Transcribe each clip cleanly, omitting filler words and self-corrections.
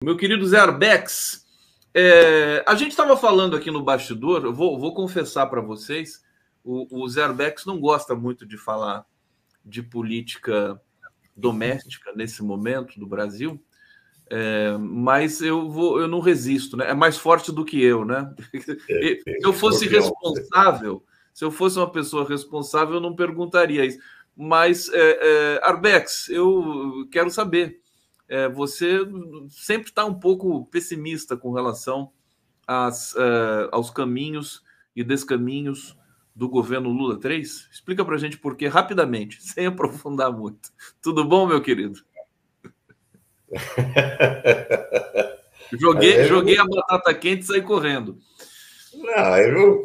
Meu querido Zé Arbex, a gente estava falando aqui no bastidor, eu vou confessar para vocês, o Zé Arbex não gosta muito de falar de política doméstica nesse momento do Brasil, mas eu não resisto, né? É mais forte do que eu, né? Se eu fosse responsável, se eu fosse uma pessoa responsável, eu não perguntaria isso. Mas, Arbex, eu quero saber. Você sempre está um pouco pessimista com relação aos caminhos e descaminhos do governo Lula 3? Explica para a gente por quê, rapidamente, sem aprofundar muito. Tudo bom, meu querido? Joguei a batata quente e saí correndo. Não, eu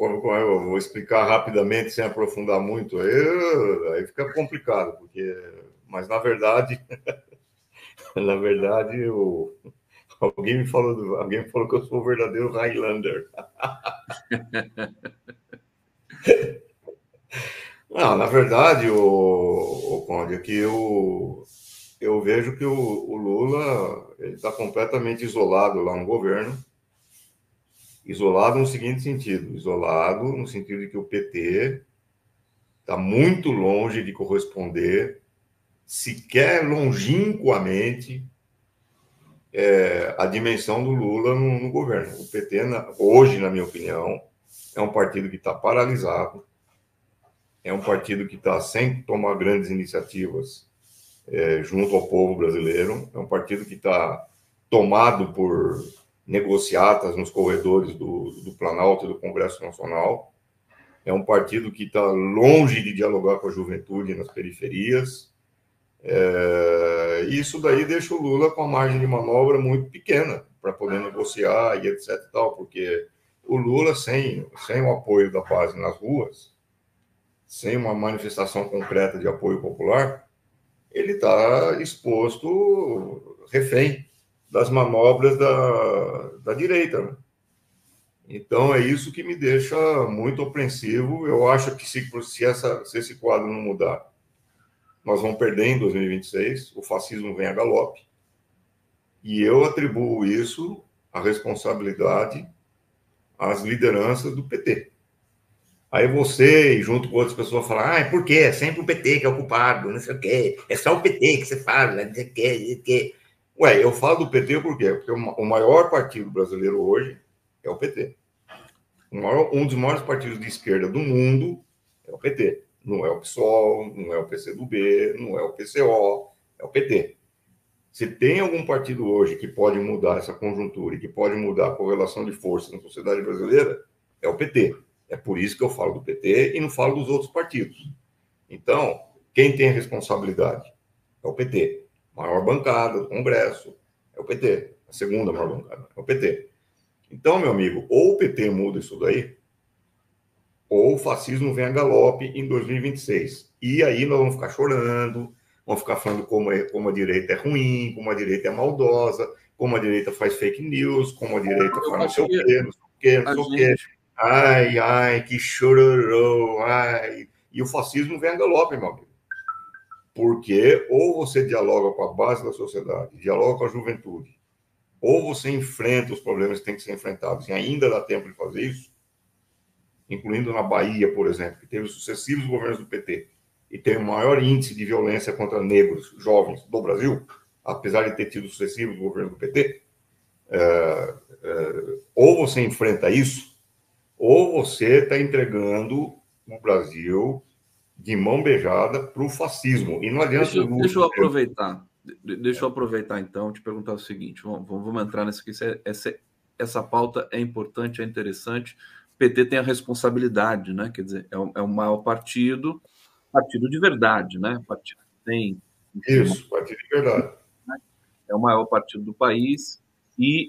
vou explicar rapidamente, sem aprofundar muito, aí fica complicado, mas na verdade, alguém me falou que eu sou o verdadeiro Highlander. Não, na verdade, o Conde, aqui eu vejo que o Lula está completamente isolado lá no governo. Isolado no seguinte sentido: isolado no sentido de que o PT está muito longe de corresponder, sequer longínquamente, a dimensão do Lula no governo. O PT, hoje, na minha opinião, é um partido que está paralisado, é um partido que está sem tomar grandes iniciativas junto ao povo brasileiro, é um partido que está tomado por negociatas nos corredores do Planalto e do Congresso Nacional. É um partido que está longe de dialogar com a juventude nas periferias. Isso daí deixa o Lula com a margem de manobra muito pequena para poder negociar e etc. e tal, porque o Lula, sem o apoio da base nas ruas, sem uma manifestação concreta de apoio popular, ele está exposto, refém das manobras da direita, né? Então, é isso que me deixa muito apreensivo. Eu acho que se esse quadro não mudar, nós vamos perder em 2026, o fascismo vem a galope, e eu atribuo isso, a responsabilidade, às lideranças do PT. Aí você, junto com outras pessoas, falam, por quê? É sempre o PT que é o culpado, não sei o quê, é só o PT que você fala, não sei o quê, não sei o quê. Ué, eu falo do PT por quê? Porque o maior partido brasileiro hoje é o PT. Um dos maiores partidos de esquerda do mundo é o PT. Não é o PSOL, não é o PCdoB, não é o PCO, é o PT. Se tem algum partido hoje que pode mudar essa conjuntura e que pode mudar a correlação de forças na sociedade brasileira, é o PT. É por isso que eu falo do PT e não falo dos outros partidos. Então, quem tem a responsabilidade é o PT. A maior bancada do Congresso é o PT. A segunda maior bancada é o PT. Então, meu amigo, ou o PT muda isso daí, ou o fascismo vem a galope em 2026. E aí nós vamos ficar chorando, vamos ficar falando como a direita é ruim, como a direita é maldosa, como a direita faz fake news, como a direita faz não sei o quê, não sei o quê, não sei o quê. Ai, que chororô, ai. E o fascismo vem a galope, meu amigo. Porque ou você dialoga com a base da sociedade, dialoga com a juventude, ou você enfrenta os problemas que têm que ser enfrentados, e ainda dá tempo de fazer isso, incluindo na Bahia, por exemplo, que teve sucessivos governos do PT e tem o maior índice de violência contra negros jovens do Brasil, apesar de ter tido sucessivos governos do PT, ou você enfrenta isso, ou você está entregando o Brasil de mão beijada para o fascismo. E não adianta Deixa eu aproveitar então, te perguntar o seguinte, vamos entrar nessa aqui, essa pauta é importante, é interessante. O PT tem a responsabilidade, né? Quer dizer, é o maior partido de verdade, né? Partido que tem, enfim, isso, partido de verdade. é o maior partido do país. E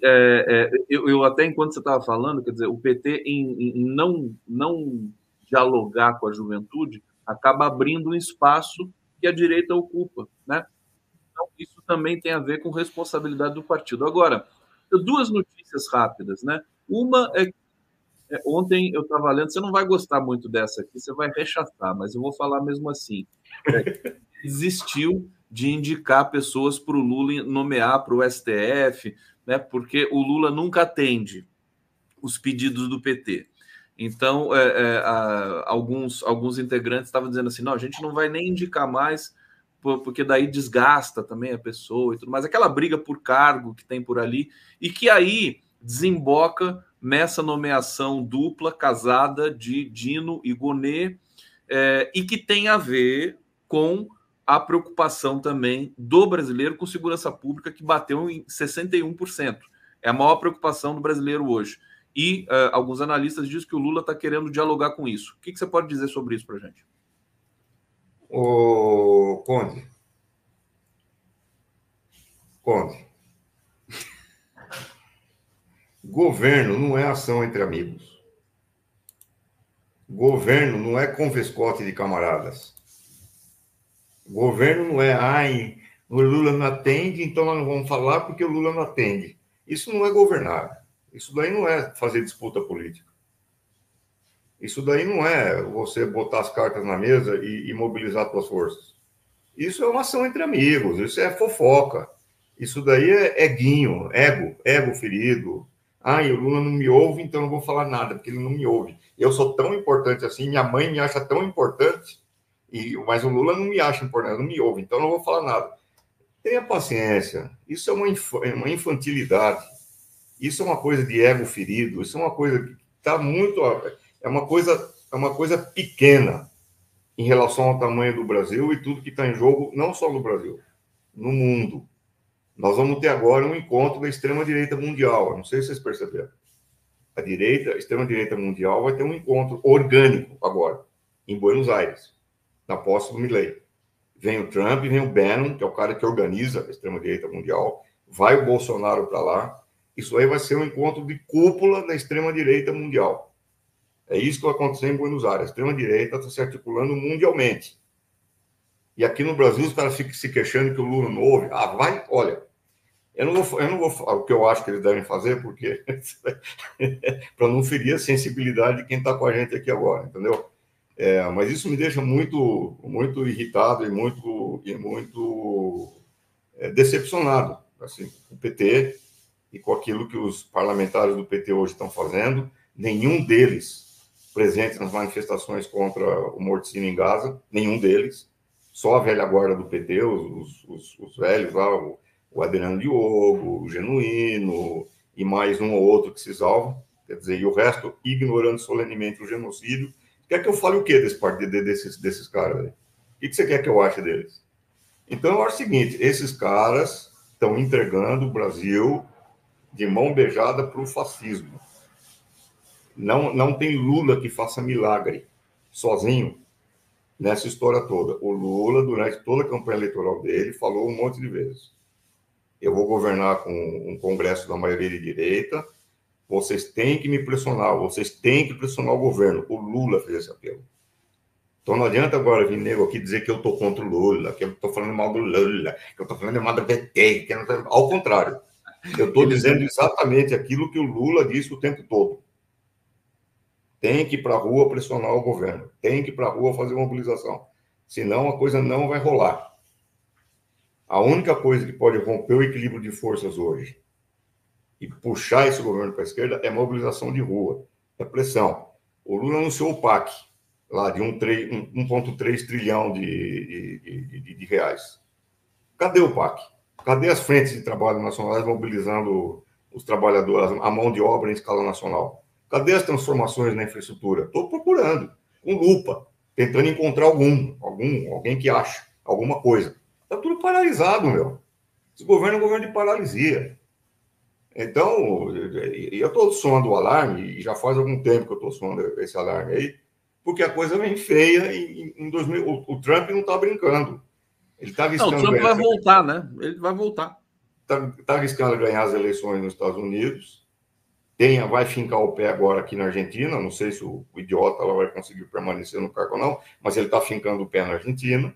eu até enquanto você estava falando, quer dizer, o PT em não dialogar com a juventude acaba abrindo um espaço que a direita ocupa, né? Então, isso também tem a ver com responsabilidade do partido. Agora, duas notícias rápidas, né? Uma é que ontem eu estava lendo, você não vai gostar muito dessa aqui, você vai rechaçar, mas eu vou falar mesmo assim. Desistiu de indicar pessoas para o Lula nomear para o STF, né? Porque o Lula nunca atende os pedidos do PT. Então, alguns integrantes estavam dizendo assim: não, a gente não vai nem indicar mais, porque daí desgasta também a pessoa e tudo mais. Aquela briga por cargo que tem por ali, e que aí desemboca nessa nomeação dupla, casada, de Dino e Gonê, e que tem a ver com a preocupação também do brasileiro com segurança pública, que bateu em 61%. É a maior preocupação do brasileiro hoje. E alguns analistas dizem que o Lula está querendo dialogar com isso. O que você pode dizer sobre isso para a gente? Ô, Conde. Governo não é ação entre amigos. Governo não é confescote de camaradas. Governo não é, o Lula não atende, então nós não vamos falar porque o Lula não atende. Isso não é governar. Isso daí não é fazer disputa política. Isso daí não é você botar as cartas na mesa e mobilizar suas forças. Isso é uma ação entre amigos, isso é fofoca. Isso daí é guinho, ego ferido. E o Lula não me ouve, então não vou falar nada, porque ele não me ouve. Eu sou tão importante assim, minha mãe me acha tão importante, mas o Lula não me acha importante, não me ouve, então não vou falar nada. Tenha paciência, isso é uma infantilidade. Isso é uma coisa de ego ferido, isso é uma coisa que está muito... É uma coisa pequena em relação ao tamanho do Brasil e tudo que está em jogo, não só no Brasil, no mundo. Nós vamos ter agora um encontro da extrema-direita mundial. Eu não sei se vocês perceberam. A extrema-direita mundial vai ter um encontro orgânico agora, em Buenos Aires, na posse do Milei. Vem o Trump, vem o Bannon, que é o cara que organiza a extrema-direita mundial, vai o Bolsonaro para lá. Isso aí vai ser um encontro de cúpula da extrema-direita mundial. É isso que vai acontecer em Buenos Aires. A extrema-direita está se articulando mundialmente. E aqui no Brasil, os caras ficam se queixando que o Lula não ouve. Olha, eu não vou falar o que eu acho que eles devem fazer, porque para não ferir a sensibilidade de quem está com a gente aqui agora, entendeu? Mas isso me deixa muito, muito irritado e muito decepcionado, assim, com o PT e com aquilo que os parlamentares do PT hoje estão fazendo. Nenhum deles presente nas manifestações contra o morticínio em Gaza, nenhum deles. Só a velha guarda do PT, os velhos lá, o Adriano Diogo, o Genuíno e mais um ou outro que se salva, quer dizer, e o resto ignorando solenemente o genocídio. Quer que eu fale o quê desses caras aí? O que você quer que eu ache deles? Então, eu acho o seguinte, esses caras estão entregando o Brasil de mão beijada para o fascismo. Não tem Lula que faça milagre sozinho nessa história toda. O Lula, durante toda a campanha eleitoral dele, falou um monte de vezes: eu vou governar com um Congresso da maioria de direita, vocês têm que me pressionar, vocês têm que pressionar o governo. O Lula fez esse apelo. Então não adianta agora vir nego aqui dizer que eu estou contra o Lula, que eu estou falando mal do Lula, que eu estou falando mal do PT, que eu não... Ao contrário. Eu estou dizendo exatamente aquilo que o Lula disse o tempo todo. Tem que ir para a rua pressionar o governo, tem que ir para a rua fazer mobilização, senão a coisa não vai rolar. A única coisa que pode romper o equilíbrio de forças hoje e puxar esse governo para a esquerda é mobilização de rua, é pressão. O Lula anunciou o PAC, lá de 1,3 trilhão de reais. Cadê o PAC? Cadê as frentes de trabalho nacionais mobilizando os trabalhadores, a mão de obra em escala nacional? Cadê as transformações na infraestrutura? Estou procurando, com lupa, tentando encontrar alguém que acha alguma coisa. Está tudo paralisado, meu. Esse governo é um governo de paralisia. Então, eu estou soando o alarme, e já faz algum tempo que eu estou soando esse alarme aí, porque a coisa vem feia em 2000. O Trump não está brincando. Ele está arriscando. Não, o Trump vai voltar, né? Ele vai voltar. Está arriscando ganhar as eleições nos Estados Unidos. Vai fincar o pé agora aqui na Argentina. Não sei se o idiota lá vai conseguir permanecer no cargo ou não, mas ele está fincando o pé na Argentina.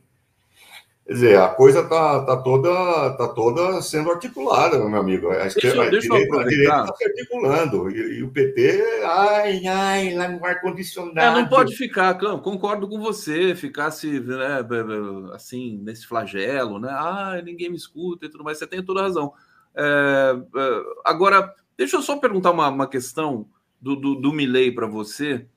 Quer dizer, a coisa está toda sendo articulada, meu amigo. A direita está se articulando. E o PT, lá no ar-condicionado. Não pode ficar, concordo com você, ficasse, né, assim, nesse flagelo, né? Ninguém me escuta e tudo mais. Você tem toda a razão. Agora, deixa eu só perguntar uma questão do Milei para você,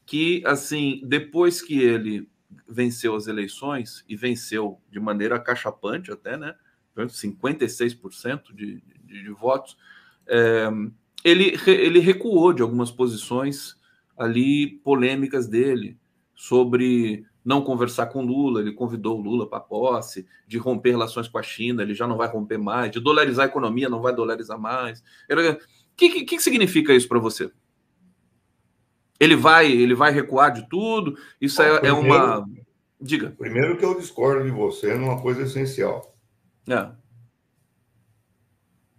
que, assim, depois que ele venceu as eleições, e venceu de maneira acachapante até, né? 56% de votos, é, ele recuou de algumas posições ali polêmicas dele sobre não conversar com Lula. Ele convidou o Lula para a posse, de romper relações com a China, ele já não vai romper mais, de dolarizar a economia, não vai dolarizar mais. O que significa isso para você? Ele vai recuar de tudo? Isso Bom, é uma... Diga. Primeiro que eu discordo de você numa coisa essencial. É.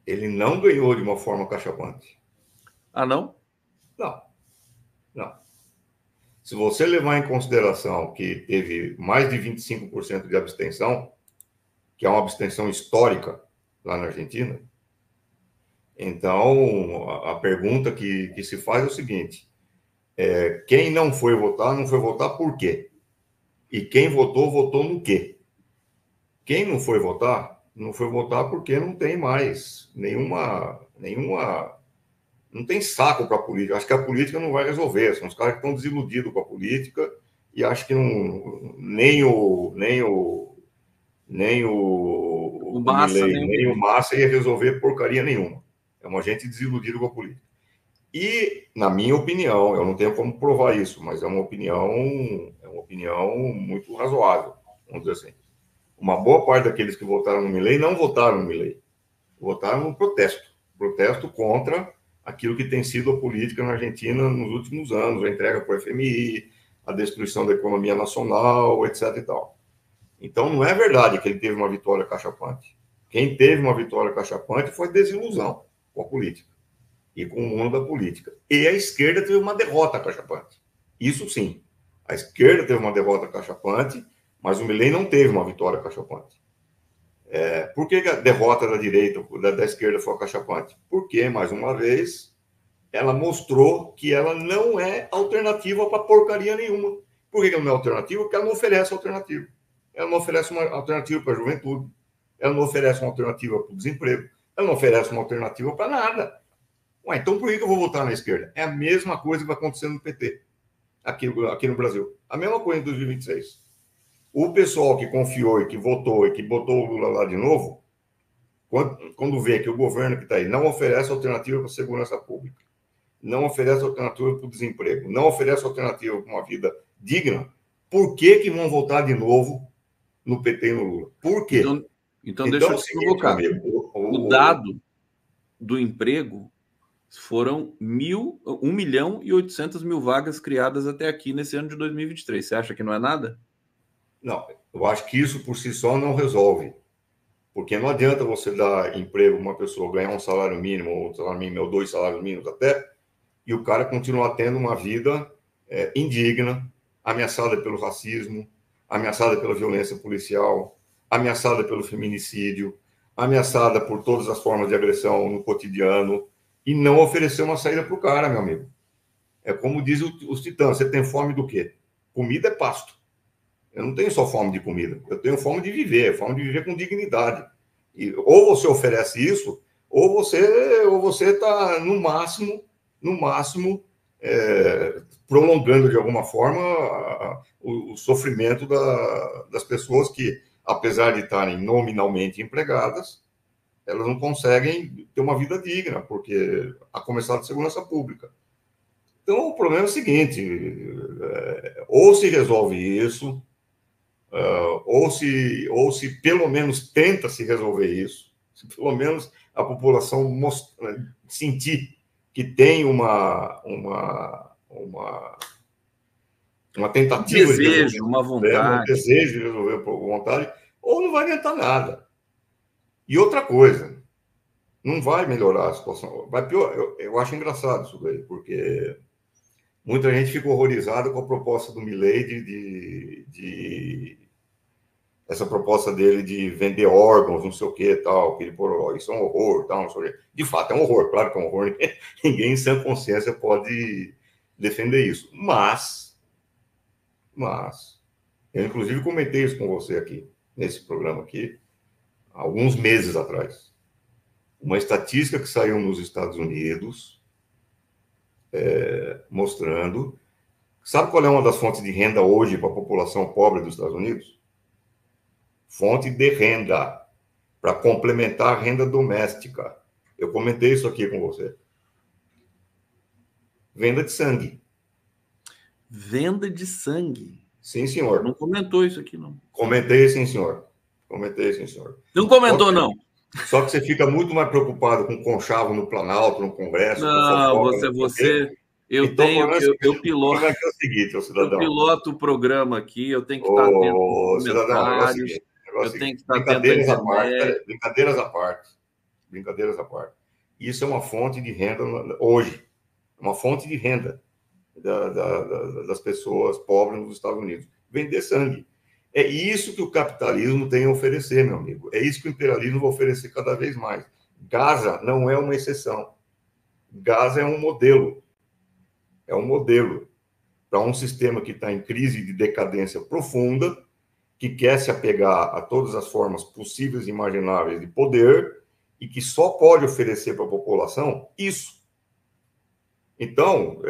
Ele não ganhou de uma forma cachapante. Ah, não? Não, não. Se você levar em consideração que teve mais de 25% de abstenção, que é uma abstenção histórica lá na Argentina, então a pergunta que se faz é o seguinte: quem não foi votar por quê? E quem votou, votou no quê? Quem não foi votar, não foi votar porque não tem mais nenhuma não tem saco para a política. Acho que a política não vai resolver. São os caras que estão desiludidos com a política e acho que não, O o Massa, Milei, nem o nem o Milei. Massa ia resolver porcaria nenhuma. É uma gente desiludida com a política. E, na minha opinião, eu não tenho como provar isso, mas é uma opinião muito razoável, vamos dizer assim. Uma boa parte daqueles que votaram no Milei não votaram no Milei, votaram no protesto contra aquilo que tem sido a política na Argentina nos últimos anos, a entrega para o FMI, a destruição da economia nacional, etc. e tal. Então, não é verdade que ele teve uma vitória cachapante. Quem teve uma vitória cachapante foi desilusão com a política e com o mundo da política. E a esquerda teve uma derrota cachapante. Isso sim. A esquerda teve uma derrota cachapante, mas o Milei não teve uma vitória cachapante. Por que a derrota da direita, da esquerda foi cachapante? Porque, mais uma vez, ela mostrou que ela não é alternativa para porcaria nenhuma. Por que ela não é alternativa? Porque ela não oferece alternativa. Ela não oferece uma alternativa para a juventude. Ela não oferece uma alternativa para o desemprego. Ela não oferece uma alternativa para nada. Ué, então por que eu vou votar na esquerda? É a mesma coisa que vai acontecer no PT, aqui no Brasil. A mesma coisa em 2026. O pessoal que confiou e que votou e que botou o Lula lá de novo, quando vê que o governo que está aí não oferece alternativa para a segurança pública, não oferece alternativa para o desemprego, não oferece alternativa para uma vida digna, por que vão votar de novo no PT e no Lula? Por quê? Então Então deixa é eu o te seguinte, meu provocar. amigo. O dado do emprego foram 1.800.000 vagas criadas até aqui nesse ano de 2023. Você acha que não é nada? Não, eu acho que isso por si só não resolve. Porque não adianta você dar emprego a uma pessoa, ganhar um salário mínimo, ou um salário mínimo, ou 2 salários mínimos até, e o cara continuar tendo uma vida indigna, ameaçada pelo racismo, ameaçada pela violência policial, ameaçada pelo feminicídio, ameaçada por todas as formas de agressão no cotidiano, e não oferecer uma saída para o cara, meu amigo. É como diz os titãs, você tem fome do quê? Comida é pasto. Eu não tenho só fome de comida, eu tenho fome de viver com dignidade. E ou você oferece isso, ou você está no máximo, prolongando de alguma forma o sofrimento das pessoas que, apesar de estarem nominalmente empregadas, elas não conseguem ter uma vida digna, porque a começar de segurança pública. Então, o problema é o seguinte: ou se resolve isso, ou se pelo menos tenta se resolver isso, se pelo menos a população sentir que tem uma Um tentativa de resolver desejo, o uma problema, um vontade. desejo de resolver por vontade, ou não vai adiantar nada. E outra coisa, não vai melhorar a situação, vai pior. Eu acho engraçado isso daí, porque muita gente fica horrorizada com a proposta do Milei essa proposta dele de vender órgãos, não sei o que, tal, que ele por isso é um horror, tal, não sei o quê. De fato, é um horror, claro que é um horror, ninguém em sã consciência pode defender isso. Mas, eu inclusive comentei isso com você aqui, nesse programa aqui, alguns meses atrás. uma estatística que saiu nos Estados Unidos mostrando... Sabe qual é uma das fontes de renda hoje para a população pobre dos Estados Unidos? Fonte de renda, para complementar a renda doméstica. Eu comentei isso aqui com você. Venda de sangue. Venda de sangue? Sim, senhor. Não comentou isso aqui, não. Comentei, sim, senhor. Comentei, sim, senhor. Não comentou, não. Só que você fica muito mais preocupado com conchavo no Planalto, no Congresso. Não, eu piloto. É o seguinte, cidadão. Eu piloto o programa aqui, eu tenho que estar atento aos comentários. Eu tenho que estar brincadeiras à parte, brincadeiras à parte. Isso é uma fonte de renda hoje, uma fonte de renda das pessoas pobres nos Estados Unidos. Vender sangue. É isso que o capitalismo tem a oferecer, meu amigo. É isso que o imperialismo vai oferecer cada vez mais. Gaza não é uma exceção. Gaza é um modelo. É um modelo para um sistema que está em crise de decadência profunda, que quer se apegar a todas as formas possíveis e imagináveis de poder e que só pode oferecer para a população isso. Então,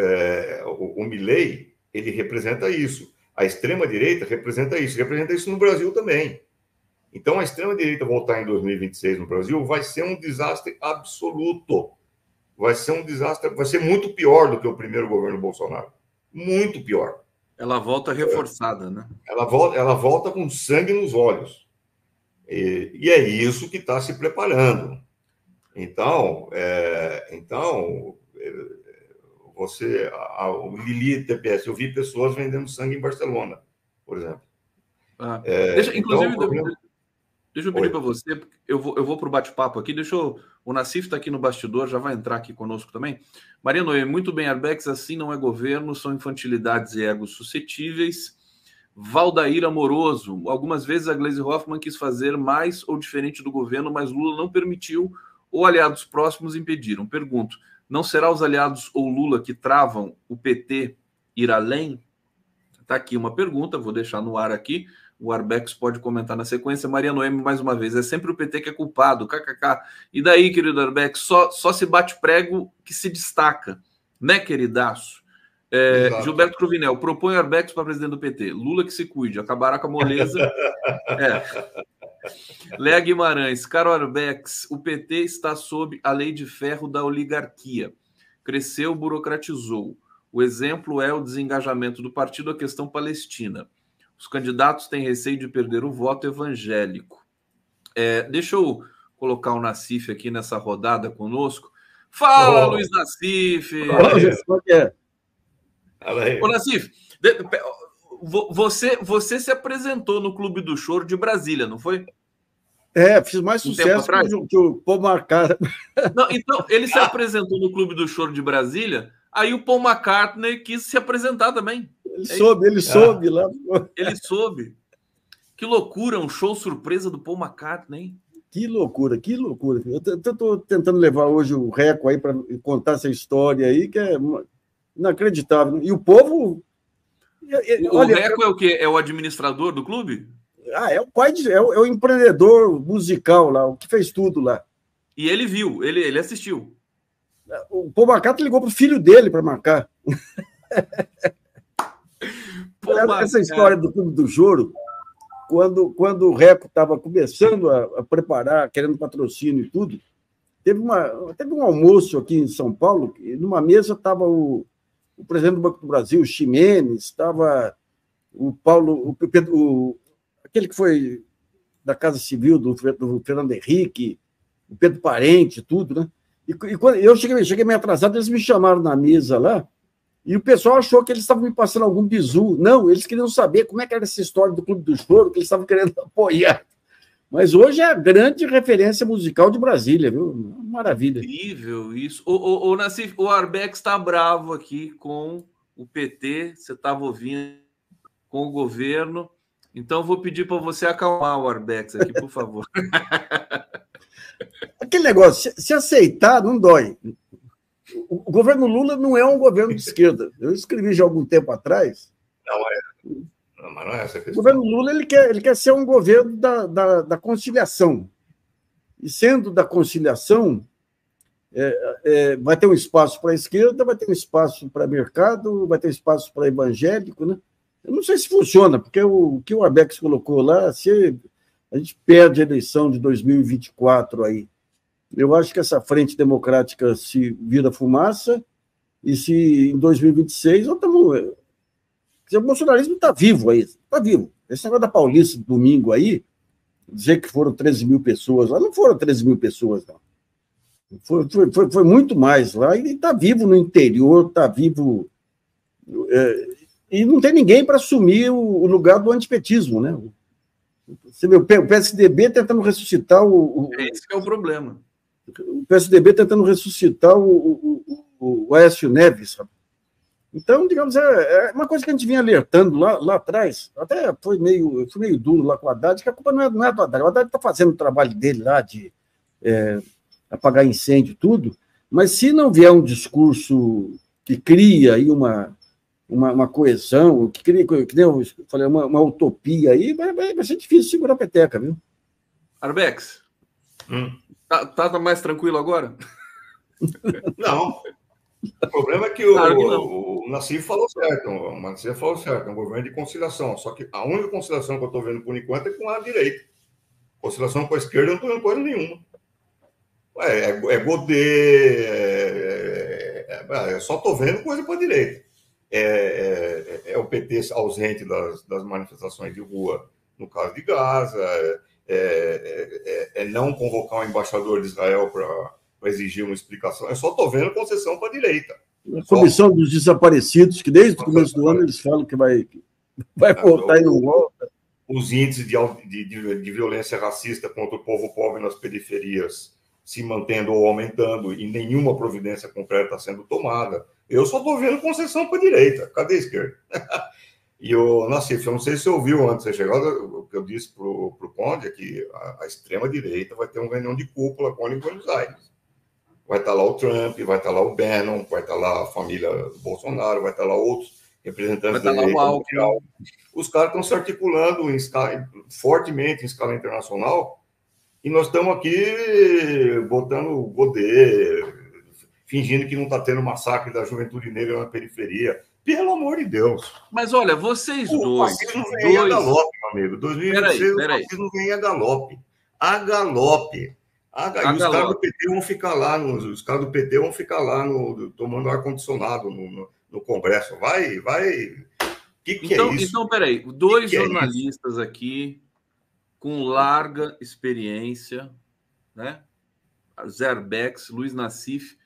o Milei, ele representa isso. A extrema-direita representa isso no Brasil também. Então, a extrema-direita voltar em 2026 no Brasil vai ser um desastre absoluto. Vai ser um desastre, vai ser muito pior do que o primeiro governo Bolsonaro. Muito pior. Ela volta reforçada, né? Ela volta com sangue nos olhos. E é isso que está se preparando. Então, o Lili TPS, eu vi pessoas vendendo sangue em Barcelona, por exemplo. Inclusive, deixa eu pedir para você, porque eu vou para o bate-papo aqui, o Nassif está aqui no bastidor, já vai entrar aqui conosco também. Maria Noemi, muito bem, Arbex, assim não é governo, são infantilidades e egos suscetíveis. Valdair Amoroso, algumas vezes a Gleisi Hoffmann quis fazer mais ou diferente do governo, mas Lula não permitiu ou aliados próximos impediram. Pergunto, não será os aliados ou Lula que travam o PT ir além? Está aqui uma pergunta, vou deixar no ar aqui. O Arbex pode comentar na sequência. Maria Noemi, mais uma vez, é sempre o PT que é culpado, kkk. E daí, querido Arbex, só se bate prego que se destaca, né, queridaço? Gilberto Cruvinel, propõe Arbex para presidente do PT. Lula que se cuide, acabará com a moleza. Léa Guimarães, caro Arbex, o PT está sob a lei de ferro da oligarquia. Cresceu, burocratizou. O exemplo é o desengajamento do partido à questão palestina. Os candidatos têm receio de perder o voto evangélico. Deixa eu colocar o Nassif aqui nessa rodada conosco. Fala, Luiz Nassif! Ô, Nassif, você se apresentou no Clube do Choro de Brasília, não foi? Fiz mais sucesso que o Paul McCartney. Não, então, ele se apresentou no Clube do Choro de Brasília, aí o Paul McCartney quis se apresentar também. Ele soube lá. Ele soube. Que loucura, um show surpresa do Paul McCartney, hein? Que loucura, que loucura. Eu estou tentando levar hoje o Reco aí para contar essa história aí, que é inacreditável. E o povo... O Reco é o quê? É o administrador do clube? É o pai, é o empreendedor musical lá, o que fez tudo lá. E ele viu, ele assistiu. O Paul McCartney ligou para o filho dele para marcar. Essa história do Clube do Choro, quando o Reco estava começando a preparar, querendo patrocínio e tudo, teve um almoço aqui em São Paulo, e numa mesa estava o presidente do Banco do Brasil, o Ximenes, estava o Paulo, aquele que foi da Casa Civil, do Fernando Henrique, o Pedro Parente, tudo, né? E quando eu cheguei meio atrasado, eles me chamaram na mesa lá, e o pessoal achou que eles estavam me passando algum bizu. Não, eles queriam saber como é que era essa história do Clube do Choro, que eles estavam querendo apoiar. Mas hoje é a grande referência musical de Brasília, viu? Maravilha. Incrível isso. O Nassif, o Arbex está bravo aqui com o PT, você estava ouvindo, com o governo. Então, vou pedir para você acalmar o Arbex aqui, por favor. Aquele negócio, se aceitar, não dói. O governo Lula não é um governo de esquerda. Eu escrevi já há algum tempo atrás. Mas não é essa a questão. O governo Lula ele quer ser um governo da conciliação. E sendo da conciliação, vai ter um espaço para a esquerda, vai ter um espaço para mercado, vai ter espaço para evangélico, né? Eu não sei se funciona, porque o que o Arbex colocou lá, se a gente perde a eleição de 2024 aí, eu acho que essa frente democrática se vira fumaça, e se em 2026 o bolsonarismo está vivo aí, está vivo. Esse negócio da Paulista, domingo aí, dizer que foram 13 mil pessoas lá, não foram 13 mil pessoas, não. Foi muito mais lá, e está vivo no interior, está vivo... e não tem ninguém para assumir o lugar do antipetismo, né? Você vê, o PSDB tentando ressuscitar Esse é o problema. O PSDB tentando ressuscitar o Aécio Neves, sabe? Então, digamos, é uma coisa que a gente vinha alertando lá atrás, até fui meio duro lá com o Haddad, que a culpa não é do Haddad. O Haddad está fazendo o trabalho dele lá de apagar incêndio e tudo, mas se não vier um discurso que cria aí uma coesão, que cria, que nem eu falei, uma utopia aí, vai ser difícil segurar a peteca, viu? Arbex, tá mais tranquilo agora? Não. O problema é que o Nassif falou certo. O Nassif falou certo, é um governo de conciliação. Só que a única conciliação que eu estou vendo por enquanto é com a direita. Conciliação com a esquerda eu não estou vendo coisa nenhuma. Godet, eu só estou vendo coisa para a direita. É o PT ausente das manifestações de rua no caso de Gaza, não convocar o embaixador de Israel para exigir uma explicação. Eu só estou vendo concessão para a direita. A Comissão dos Desaparecidos, que desde o começo do ano eles falam que vai voltar e não volta. Os índices de violência racista contra o povo pobre nas periferias se mantendo ou aumentando e nenhuma providência concreta está sendo tomada. Eu só estou vendo concessão para a direita. Cadê a esquerda? E o Nassif, eu não sei se você ouviu antes de você chegar, o que eu disse para o Conde é que a extrema-direita vai ter uma reunião de cúpula com em Buenos Aires. Vai estar lá o Trump, vai estar lá o Bannon, vai estar lá a família do Bolsonaro, vai estar lá outros representantes da direita mundial. Os caras estão se articulando fortemente em escala internacional e nós estamos aqui botando Godet, fingindo que não está tendo massacre da juventude negra na periferia. Pelo amor de Deus. Mas olha, vocês dois... O fascismo vem a galope, meu amigo. 2026 o fascismo vem a galope. A galope. E os caras do PT vão ficar lá, tomando ar-condicionado no Congresso. Vai. Que então, é isso? Então, peraí. Dois jornalistas aqui com larga experiência, né? Zé Arbex, Luiz Nassif.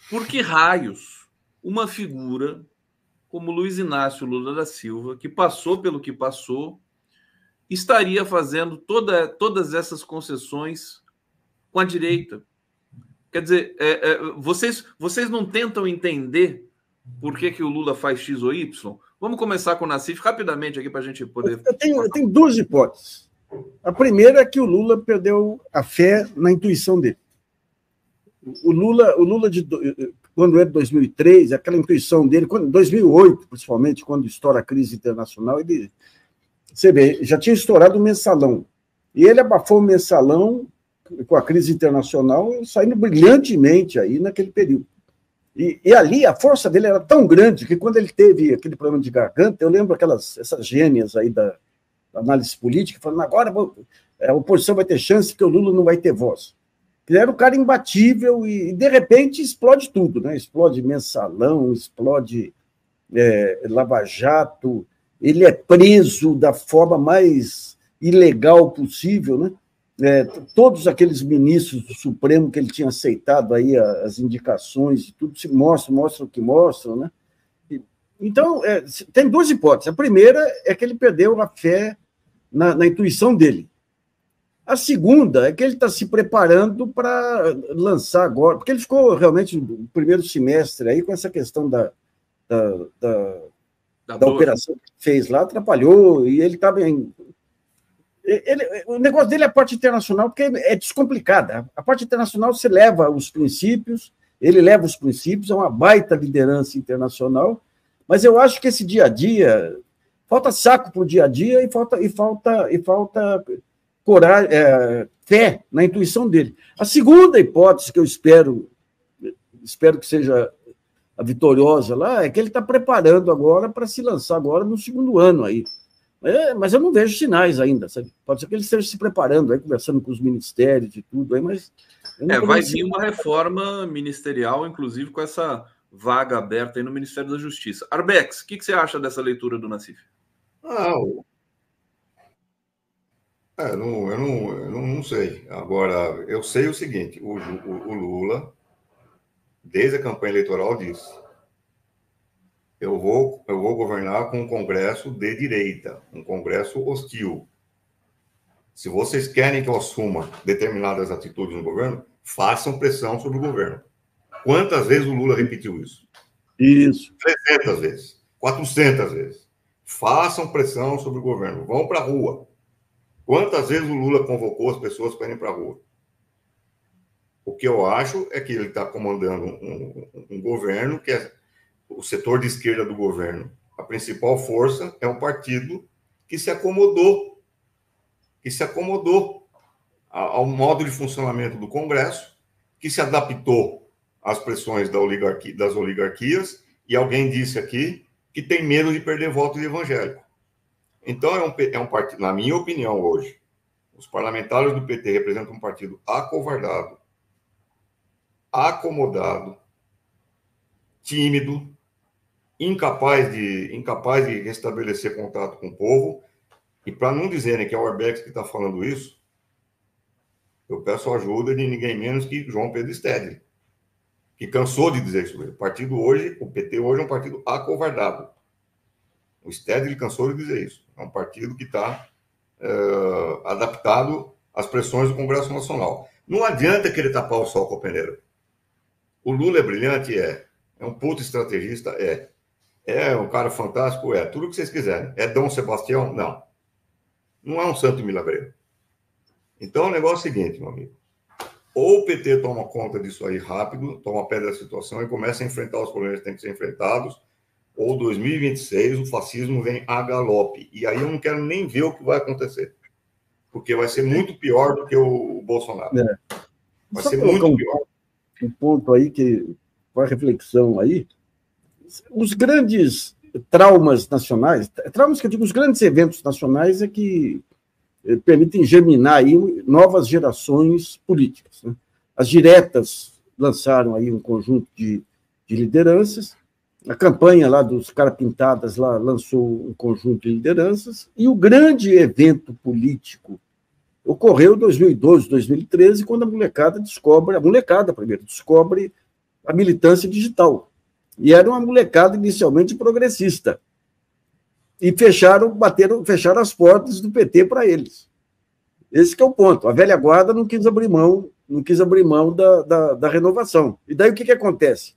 Por que raios uma figura como Luiz Inácio Lula da Silva, que passou pelo que passou, estaria fazendo todas essas concessões com a direita? Quer dizer, vocês não tentam entender por que o Lula faz X ou Y? Vamos começar com o Nassif rapidamente aqui para a gente poder... Eu tenho duas hipóteses. A primeira é que o Lula perdeu a fé na intuição dele. O Lula quando é de 2003, aquela intuição dele, 2008, principalmente, quando estoura a crise internacional, você vê, já tinha estourado o mensalão. E ele abafou o mensalão com a crise internacional, saindo brilhantemente aí naquele período. E ali a força dele era tão grande que quando ele teve aquele problema de garganta, eu lembro essas gênias aí da análise política, falando agora a oposição vai ter chance porque o Lula não vai ter voz. Ele era um cara imbatível e de repente explode tudo, né? Explode mensalão, explode Lava Jato, ele é preso da forma mais ilegal possível, né? Todos aqueles ministros do Supremo que ele tinha aceitado aí as indicações e tudo se mostram o que mostram, né? Então, tem duas hipóteses. A primeira é que ele perdeu a fé na intuição dele. A segunda é que ele está se preparando para lançar agora, porque ele ficou realmente no primeiro semestre aí com essa questão da operação que fez lá, atrapalhou, e ele estava o negócio dele é a parte internacional, porque é descomplicada. A parte internacional você leva os princípios, ele leva os princípios, é uma baita liderança internacional, mas eu acho que esse dia a dia, falta saco para o dia a dia e falta fé na intuição dele. A segunda hipótese que eu espero que seja a vitoriosa lá, é que ele está preparando agora para se lançar agora no segundo ano aí. Mas eu não vejo sinais ainda, sabe? Pode ser que ele esteja se preparando, aí, conversando com os ministérios e tudo, aí, mas... vai vir uma reforma ministerial, inclusive com essa vaga aberta aí no Ministério da Justiça. Arbex, o que você acha dessa leitura do Nassif? Eu não sei. Agora, eu sei o seguinte, o Lula, desde a campanha eleitoral, disse: eu vou governar com um Congresso de direita, um Congresso hostil. Se vocês querem que eu assuma determinadas atitudes no governo, façam pressão sobre o governo. Quantas vezes o Lula repetiu isso? Isso. 300 vezes, 400 vezes. Façam pressão sobre o governo, vão para a rua. Quantas vezes o Lula convocou as pessoas para irem para a rua? O que eu acho é que ele está comandando um governo que é o setor de esquerda do governo. A principal força é um partido que se acomodou ao modo de funcionamento do Congresso, que se adaptou às pressões das oligarquias, e alguém disse aqui que tem medo de perder voto de evangélico. Então, é um partido, na minha opinião, hoje, os parlamentares do PT representam um partido acovardado, acomodado, tímido, incapaz de restabelecer contato com o povo. E para não dizerem que é o Arbex que está falando isso, eu peço a ajuda de ninguém menos que João Pedro Stedley, que cansou de dizer isso. O PT hoje é um partido acovardado. O Stedley cansou de dizer isso. É um partido que está adaptado às pressões do Congresso Nacional. Não adianta querer tapar o sol com a peneira. O Lula é brilhante? É um puto estrategista? É um cara fantástico? Tudo que vocês quiserem. É Dom Sebastião? Não é um santo milagreiro. Então, o negócio é o seguinte, meu amigo. Ou o PT toma conta disso aí rápido, toma pé da situação e começa a enfrentar os problemas que têm que ser enfrentados, ou 2026 o fascismo vem a galope. E aí eu não quero nem ver o que vai acontecer. Porque vai ser muito pior do que o Bolsonaro. Vai ser muito pior. Um ponto aí, com a reflexão aí, os grandes traumas nacionais, traumas que eu digo, os grandes eventos nacionais é que permitem germinar aí novas gerações políticas, né? As diretas lançaram aí um conjunto de lideranças, a campanha lá dos caras pintadas lá lançou um conjunto de lideranças, e o grande evento político ocorreu em 2012, 2013, quando a molecada descobre a militância digital. E era uma molecada inicialmente progressista. E fecharam as portas do PT para eles. Esse que é o ponto. A velha guarda não quis abrir mão da renovação. E daí o que acontece?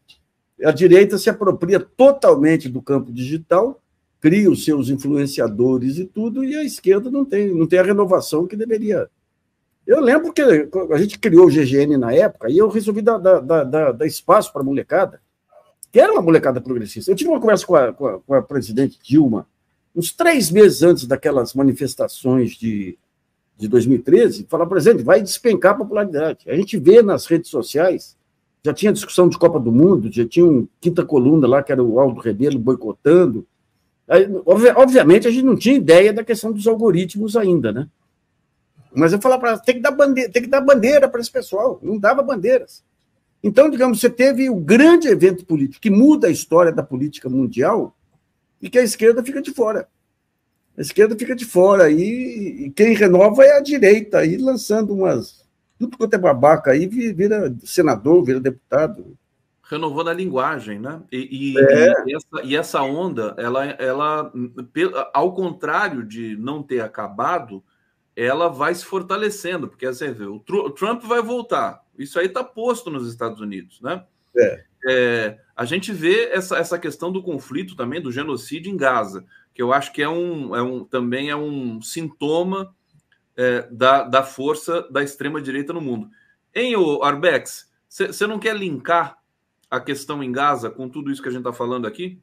A direita se apropria totalmente do campo digital, cria os seus influenciadores e tudo, e a esquerda não tem a renovação que deveria. Eu lembro que a gente criou o GGN na época, e eu resolvi dar espaço para a molecada, que era uma molecada progressista. Eu tive uma conversa com a presidente Dilma, uns 3 meses antes daquelas manifestações de 2013, falar, presidente, vai despencar a popularidade. A gente vê nas redes sociais, já tinha discussão de Copa do Mundo, já tinha um quinta coluna lá, que era o Aldo Rebelo boicotando. Aí, obviamente, a gente não tinha ideia da questão dos algoritmos ainda, né? Mas eu falava para ela, tem que dar bandeira para esse pessoal, não dava bandeiras. Então, digamos, você teve o grande evento político que muda a história da política mundial e que a esquerda fica de fora. A esquerda fica de fora e quem renova é a direita, aí lançando tudo quanto é babaca, aí vira senador, vira deputado. Renovando a linguagem, né? E essa onda, ela, ao contrário de não ter acabado, ela vai se fortalecendo, porque assim, o Trump vai voltar. Isso aí está posto nos Estados Unidos, né? A gente vê essa questão do conflito também, do genocídio em Gaza, que eu acho que também é um sintoma da força da extrema-direita no mundo. Hein, Arbex, você não quer linkar a questão em Gaza com tudo isso que a gente está falando aqui?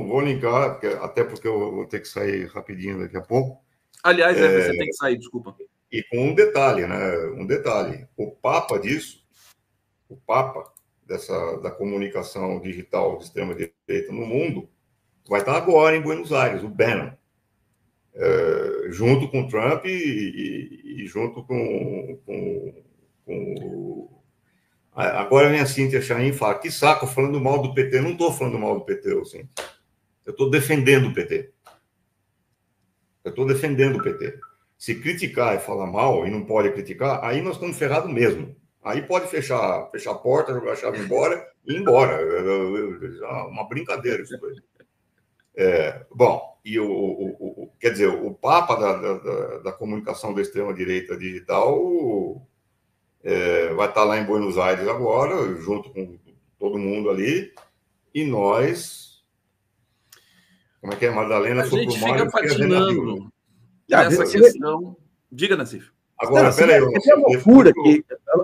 Vou linkar, até porque eu vou ter que sair rapidinho daqui a pouco. Aliás, você tem que sair, desculpa. E com um detalhe, né? Um detalhe. O Papa disso, o Papa da comunicação digital de extrema-direita no mundo, vai estar agora em Buenos Aires, o Bannon, junto com o Trump e junto com Agora vem a Cíntia Chain e fala, que saco, falando mal do PT. Não estou falando mal do PT, Cíntia. Eu estou defendendo o PT. Eu estou defendendo o PT. Se criticar e falar mal, e não pode criticar, aí nós estamos ferrados mesmo. Aí pode fechar a porta, jogar a chave embora e ir embora. Uma brincadeira isso aí. Bom, e quer dizer, o Papa da comunicação da extrema-direita digital vai estar lá em Buenos Aires agora, junto com todo mundo ali, e nós... Como é que é, Madalena? A gente fica patinando nessa questão. Diga, Nassif. Agora, peraí.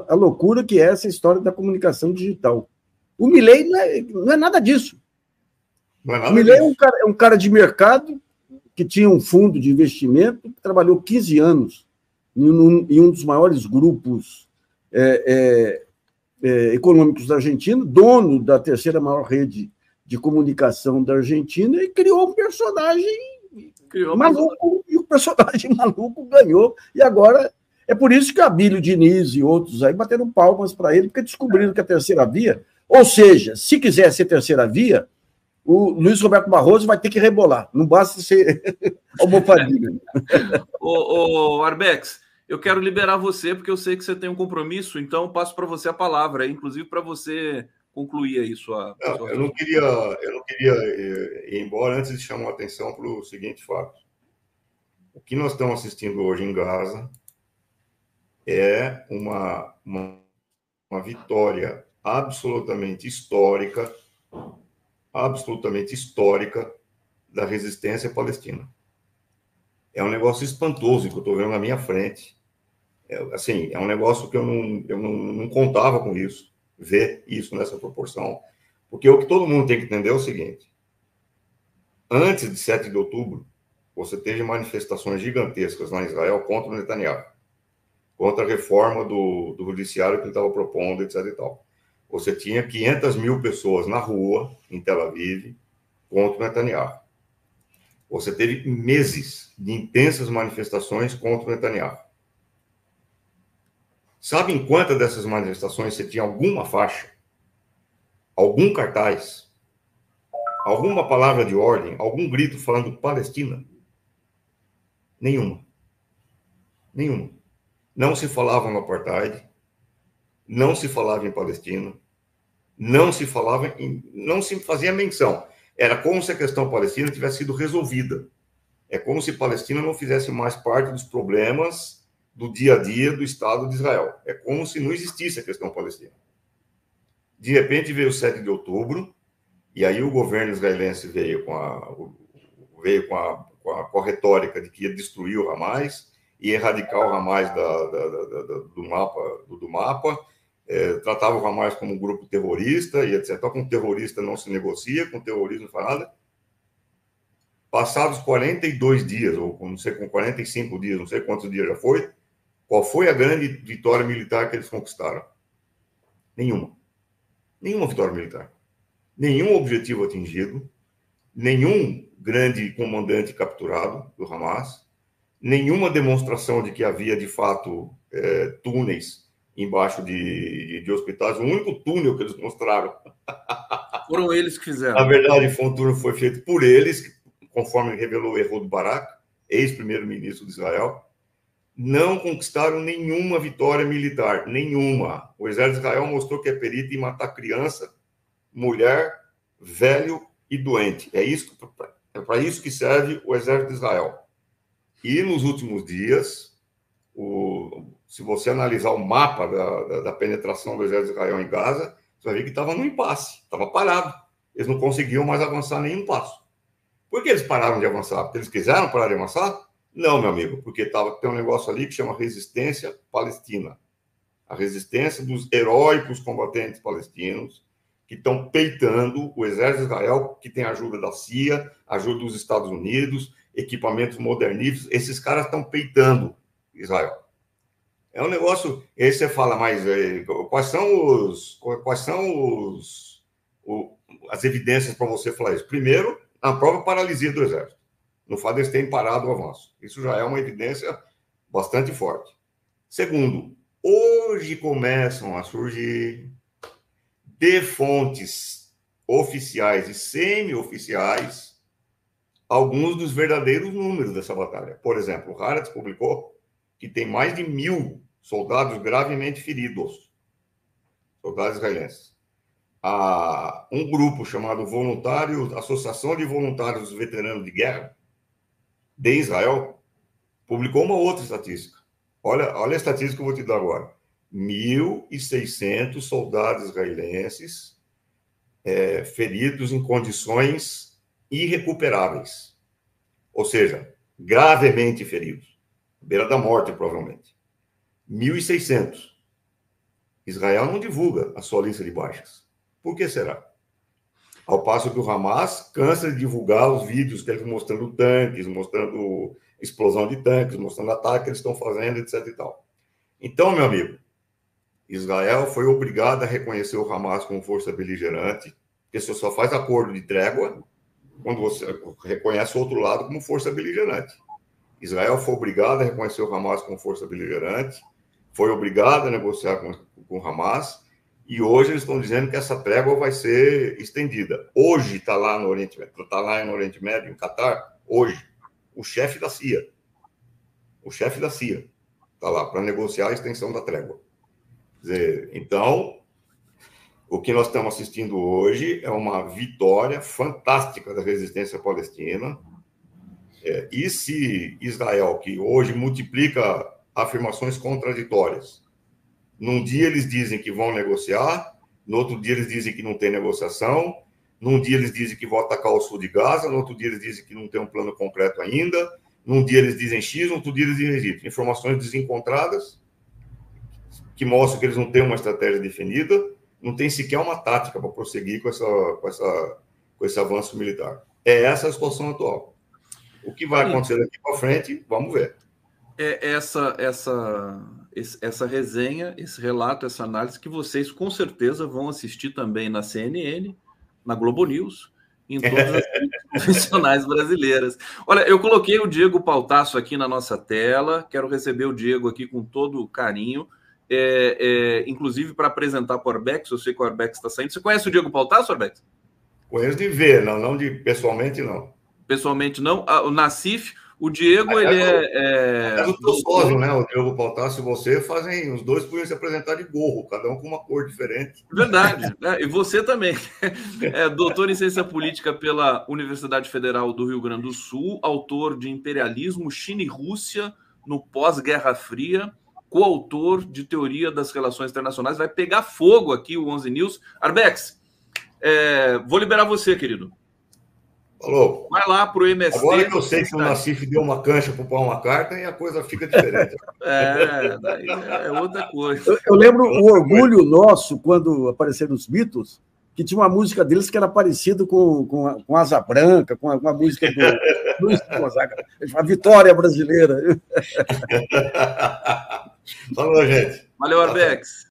A loucura que é essa história da comunicação digital. O Milei não é nada disso. O Milei é um cara de mercado que tinha um fundo de investimento, que trabalhou 15 anos em um dos maiores grupos econômicos da Argentina, dono da terceira maior rede de comunicação da Argentina, e criou um personagem maluco, e o personagem maluco ganhou, e agora é por isso que a Abílio Diniz e outros aí bateram palmas para ele, porque descobriram que a terceira via, ou seja, se quiser ser terceira via, o Luiz Roberto Barroso vai ter que rebolar, não basta ser almofadinha. Arbex, eu quero liberar você, porque eu sei que você tem um compromisso, então passo para você a palavra, inclusive para você concluir aí sua... Eu não queria ir embora antes de chamar a atenção para o seguinte fato. O que nós estamos assistindo hoje em Gaza é uma vitória absolutamente histórica da resistência palestina. É um negócio espantoso que eu estou vendo na minha frente. É um negócio que eu não contava com isso, ver isso nessa proporção. Porque o que todo mundo tem que entender é o seguinte: antes de 7 de outubro, você teve manifestações gigantescas lá em Israel contra o Netanyahu, contra a reforma do judiciário que ele estava propondo, etc. e tal. Você tinha 500 mil pessoas na rua, em Tel Aviv, contra o Netanyahu. Você teve meses de intensas manifestações contra o Netanyahu. Sabe em quantas dessas manifestações você tinha alguma faixa, algum cartaz, alguma palavra de ordem, algum grito falando Palestina? Nenhuma. Nenhuma. Não se falava no apartheid, não se falava em Palestina, não se fazia menção. Era como se a questão palestina tivesse sido resolvida. É como se Palestina não fizesse mais parte dos problemas do dia a dia do Estado de Israel. É como se não existisse a questão palestina. De repente veio o 7 de outubro, e aí o governo israelense veio com a retórica de que ia destruir o Hamas, ia erradicar o Hamas do mapa, tratava o Hamas como um grupo terrorista, e etc. Com terrorista não se negocia, com terrorismo não faz nada. Passados 42 dias, ou não sei, com 45 dias, não sei quantos dias já foi, qual foi a grande vitória militar que eles conquistaram? Nenhuma. Nenhuma vitória militar. Nenhum objetivo atingido, nenhum grande comandante capturado do Hamas, nenhuma demonstração de que havia, de fato, túneis embaixo de hospitais. O único túnel que eles mostraram... Foram eles que fizeram. Na verdade, foi um túnel que foi feito por eles, conforme revelou Ehud Barak, ex-primeiro-ministro de Israel. Não conquistaram nenhuma vitória militar, nenhuma. O exército de Israel mostrou que é perito em matar criança, mulher, velho e doente. É para isso que serve o exército de Israel. E nos últimos dias, se você analisar o mapa da penetração do exército de Israel em Gaza, você vai ver que estava no impasse, estava parado. Eles não conseguiam mais avançar nenhum passo. Por que eles pararam de avançar? Porque eles quiseram parar de avançar? Não, meu amigo, porque tem um negócio ali que chama resistência palestina. A resistência dos heróicos combatentes palestinos que estão peitando o exército de Israel, que tem ajuda da CIA, ajuda dos Estados Unidos, equipamentos moderníssimos, esses caras estão peitando Israel. É um negócio... E aí você fala, mas quais são as evidências para você falar isso? Primeiro, a própria paralisia do exército. No fato de eles terem parado o avanço. Isso já é uma evidência bastante forte. Segundo, hoje começam a surgir de fontes oficiais e semi-oficiais alguns dos verdadeiros números dessa batalha. Por exemplo, o Haaretz publicou que tem mais de 1.000 soldados gravemente feridos, soldados israelenses. Um grupo chamado Associação de Voluntários Veteranos de Guerra de Israel publicou uma outra estatística. Olha a estatística que eu vou te dar agora. 1.600 soldados israelenses feridos em condições irrecuperáveis. Ou seja, gravemente feridos. Beira da morte, provavelmente. 1.600. Israel não divulga a sua lista de baixas. Por que será? Ao passo que o Hamas cansa de divulgar os vídeos que eles mostrando tanques, mostrando explosão de tanques, mostrando ataque que eles estão fazendo, etc. e tal. Então, meu amigo, Israel foi obrigado a reconhecer o Hamas como força beligerante, porque você só faz acordo de trégua quando você reconhece o outro lado como força beligerante. Israel foi obrigado a reconhecer o Hamas como força beligerante, foi obrigado a negociar com o Hamas, e hoje eles estão dizendo que essa trégua vai ser estendida. Hoje está lá no Oriente Médio, em Catar, hoje, o chefe da CIA está lá para negociar a extensão da trégua. Quer dizer, então, o que nós estamos assistindo hoje é uma vitória fantástica da resistência palestina. E se Israel, que hoje multiplica afirmações contraditórias, num dia eles dizem que vão negociar, no outro dia eles dizem que não tem negociação, num dia eles dizem que vão atacar o sul de Gaza, no outro dia eles dizem que não tem um plano concreto ainda, num dia eles dizem X, no outro dia eles dizem Y. Informações desencontradas que mostram que eles não têm uma estratégia definida, não tem sequer uma tática para prosseguir com esse avanço militar. É essa a situação atual. O que vai acontecer daqui para frente, vamos ver. Essa resenha, esse relato, essa análise que vocês com certeza vão assistir também na CNN, na Globo News, em todas as profissionais brasileiras. Olha, eu coloquei o Diego Pautasso aqui na nossa tela, quero receber o Diego aqui com todo carinho, inclusive para apresentar para o Arbex. Eu sei que o Arbex está saindo. Você conhece o Diego Pautasso, Arbex? Conheço de ver, não de pessoalmente, não. Pessoalmente, não. O Nassif, o Diego, ele é o teu sócio, né? O Diego Pautasso e você fazem, os dois podiam se apresentar de gorro, cada um com uma cor diferente. Verdade, né? E você também. Doutor em Ciência Política pela Universidade Federal do Rio Grande do Sul, autor de Imperialismo, China e Rússia no Pós-Guerra Fria, coautor de Teoria das Relações Internacionais. Vai pegar fogo aqui o 11 News. Arbex, vou liberar você, querido. Falou. Vai lá para o MST. Agora que eu sei que o Nassif deu uma cancha para o Paul McCartney, a coisa fica diferente. É outra coisa. Eu lembro o orgulho nosso quando apareceram os Beatles, que tinha uma música deles que era parecida com Asa Branca, com a música do Luiz Gonzaga. A vitória brasileira. Falou, gente. Valeu, Arbex.